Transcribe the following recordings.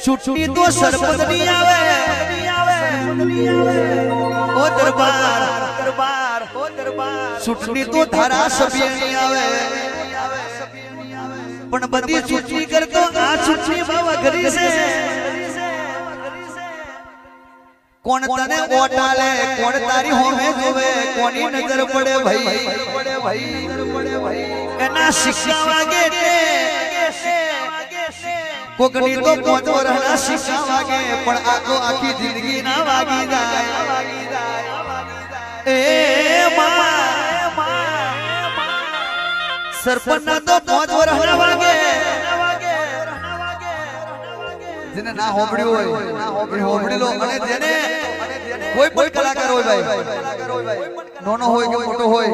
छुट्टी तो सरपंच नहीं आवे ओ दरबार छुट्टी तो धारासभ्य नहीं आवे पण बधी छुट्टी करतो आ छुट्टी बाबा घरी से कोण तने वोट आले कोण तारी होमे जोवे कोनी नजर पड़े भाई एना शिक्षा वागे कोकनी तो 5 वर्षना शिक्षा वागे पण आखो आखी जिंदगी ना वागी जाए ए मां सरपंच ना तो 5 वर्षना वागे જેને ના હોબડ્યું હોય એ હોબડી લો અને જેને કોઈ પણ કલાકાર હોય ભાઈ નાનો હોય કે મોટો હોય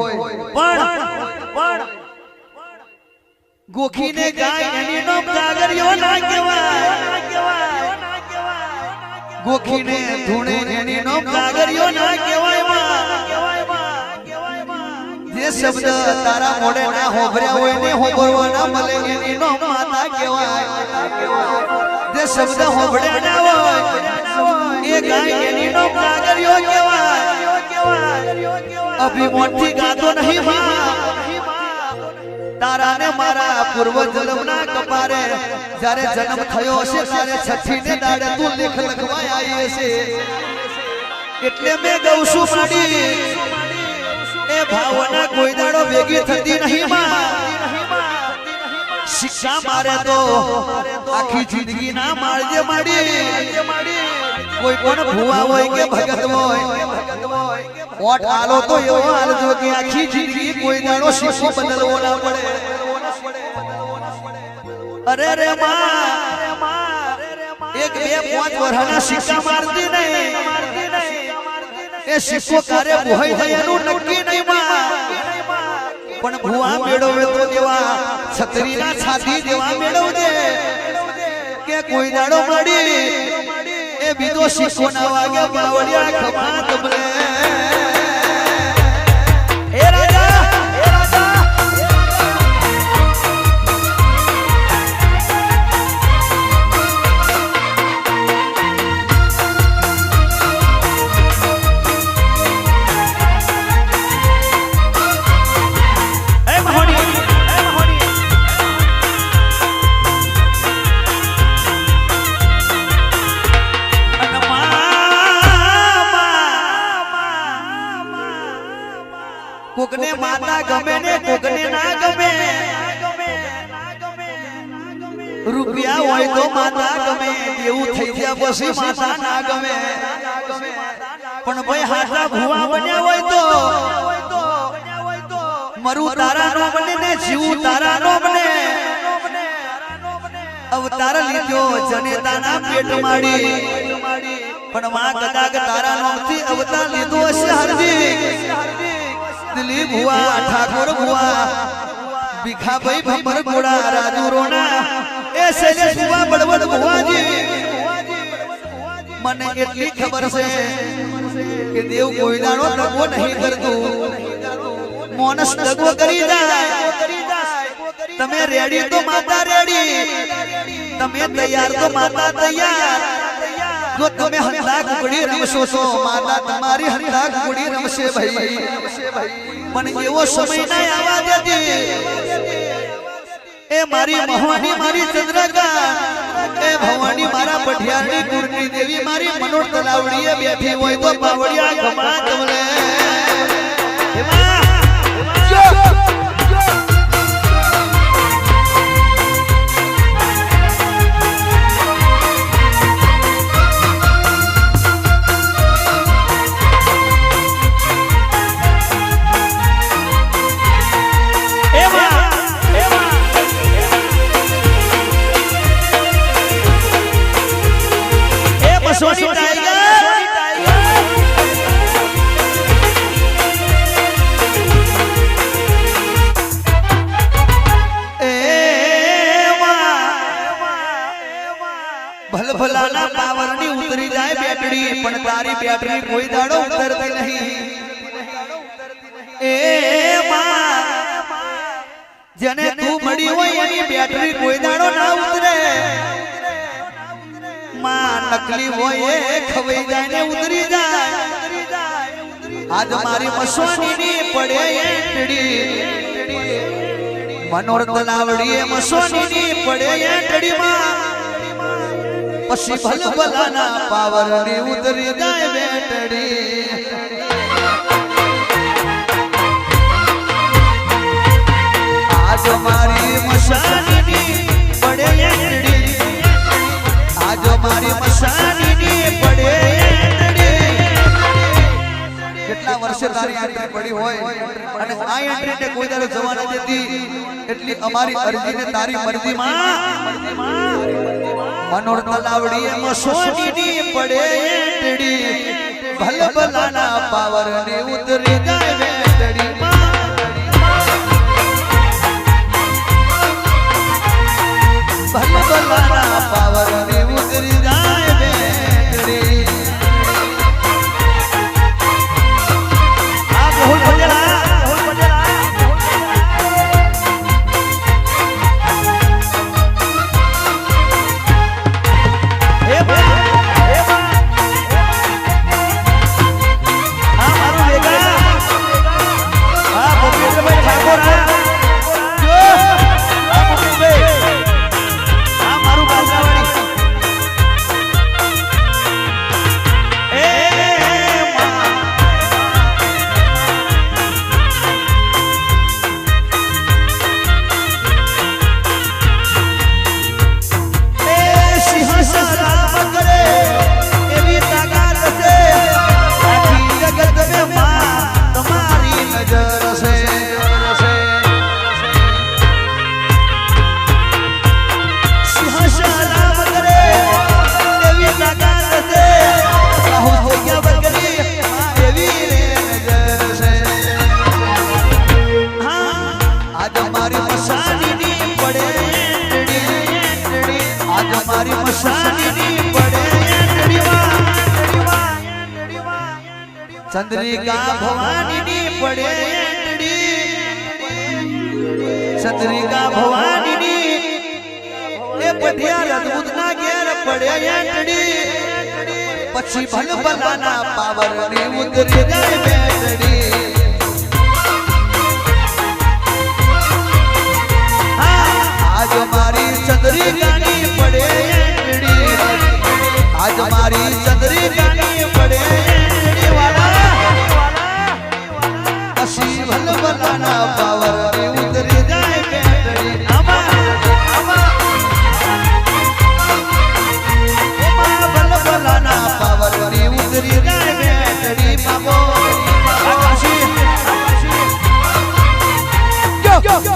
પણ ગોખીને ગાય એની નો કાગરિયો ના કહેવાય ગોખીને ધૂણે એની નો કાગરિયો ના કહેવાય જે શબ્દ તારા મોઢે ના હોબર્યા હોય ને હોબરવા ના મળે એની નો માતા કહેવાય જે શબ્દ હોબળ્યા ના હોય એ ગાય એની નો કાગરિયો કહેવાય અભિમાનથી ગાતો નહીં માં તારા ને મારા પૂર્વ જન્મના કપારે જ્યારે જન્મ થયો હશે ત્યારે છઠ્ઠી ને દાડે તું લેખ લખવાય આવી હશે એટલે મેં ગૌ છું માડી એ ભાવના કોઈ દાડો ભેગી થતી નહીં માં शिक्षा मारे तो आखी जिंदगी ना मारजे माड़ी कोई कोण भुआ होय के भगत होय वोट आलो तो एवो आलजो कि आखी जिंदगी कोई दाड़ो शिशु बदलवो ना पड़े अरे रे मां एक बे 5 वर्षना शिक्षा मारती नहीं ए शिशु कार्य भोय जयानु नक्की नहीं मां पण भुआ मेळवे तो देवा छतरीना छाती देवा मेळवजे के कोई दाडो माडी ए बीजो शिको ना वागे बावड़िया खमा तबले ए राजा कोकने माता गमे ने कोकने ना गमे रुपया होय तो माता गमे देऊ થઈ ગયા પછી માતા ના ગમે પણ ભાઈ હાથા ભુવા બન્યા હોય તો મરુ તારા નો બને ને જીવ તારા નો બને અવતાર લીધો જનેતાના પેટ માડી પણ માં કદાચ તારા નામથી અવતાર લીધો હશે હાર્દિક दिलीप हुआ ठाकुर हुआ बिखा भाई भंबर घोड़ा राजू रोना ए शैलेश हुआ बड़बड़ हुआ जी मने इतनी खबर से कि देव कोई दानो दगो नहीं करतो मोनस दगो करी जाए तमे रेडी तो माता रेडी तमे तैयार तो माता तैयार जो तुम्हें हंधा कुकड़ी रमशो सो माता तुम्हारी हंधा कुकड़ी रमशे भाई मन एवो समय ना आवा देती ए मारी महोनी मारी चंद्रका ए भवानी मारा पठियानी कुर्नी देवी मारी मनोर तलावड़ी बैठी होय तो बावड़िया खमा तमले सोनी टाइगर भल भलाना पावर नी उतरी जाए बैटरी पण तारी बैटरी कोई दाड़ो उतरती नहीं ए मां जने तू मड़ी होय एनी बैटरी कोई दाड़ो ना उतरे નકલી હોય એ ખવાઈ જાય ને ઉતરી જાય આજ મારી મસોની પડે એટડી મનોરથ લાવડીએ મસોની પડે એટડીમાં પછી ભલભલાના પાવર ની ઉતરી જાય બેટડી આજ મારી મસાની પડે એટડી આજ મારી મસાની પડે એટડી કેટલા વર્ષે તારી એન્ટ્રી પડી હોય અને આ એન્ટ્રી ને કોઈ દાડો જવા ન દેતી એટલી અમારી અરજી ને તારી મરજીમાં મનોરથ લાવડીએ મસોની પડે એટડી ભલભલાના પાવર ને ઉતરી જાય બેટડી ભલભલાના પાવર ને ઉતરી જાય બેટડી આ બહુ પટેલા चंद्रिका भवानी पड़े चंद्रिका भवानी ए पटियार अद्भुत ना घेर पड़े पछी भलभलाना पावर ने उतरी जाए बेटड़ी आज मारी चंद्रिका पड़े आज मारी चंद्रिका पड़े भलभलाना पावर ने उतरी जाए बेटड़ी भलभलाना पावर ने उतरी जाए बेटड़ी बाबो आकाशी go go go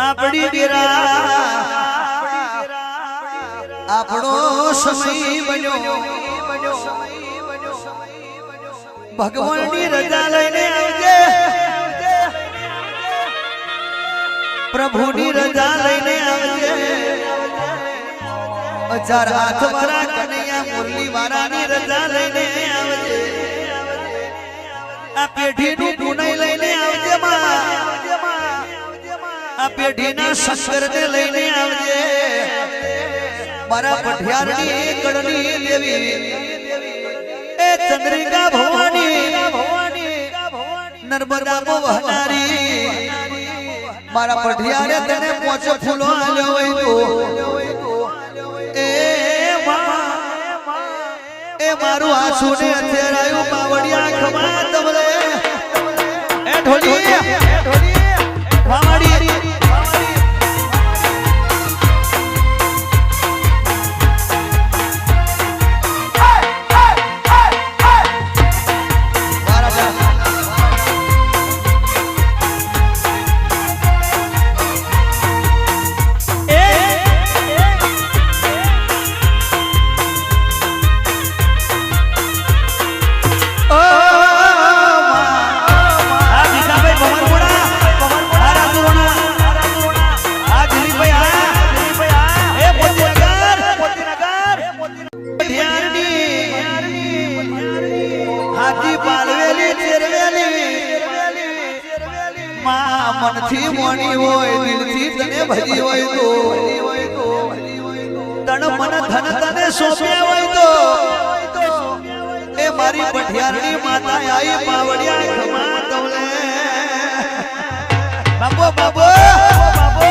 આપડી ડેરા આપણો સમય બન્યો ભગવાનની રજા લઈને આવજે પ્રભુની રજા લઈને આવજે હજાર હાથ વાળા કનૈયા મુરલી વાળાની રજા લઈને આવજે આ પેઢીનું પુનઈ લઈને આવજે માં આ પેઢીના શંકરને લઈને આવજે મારા પઠિયારની કડની દેવી એ ચંદ્રિકા ભવાની નર્મદા વહનારી મારા પઠિયારે તને પોચો ફૂલો આલ્યો હોય તો એ મારું આંસુને અથેરાયું પાવડિયા ખમા તમલે એ ઢોલી મનથી મોની હોય દિલથી તને ભજી હોય તો તન મન ધન તને સોંપ્યા હોય તો એ મારી પઠિયારની માતા આઈ પાવડિયા ખમા તવલે બાબો બાબો બાબો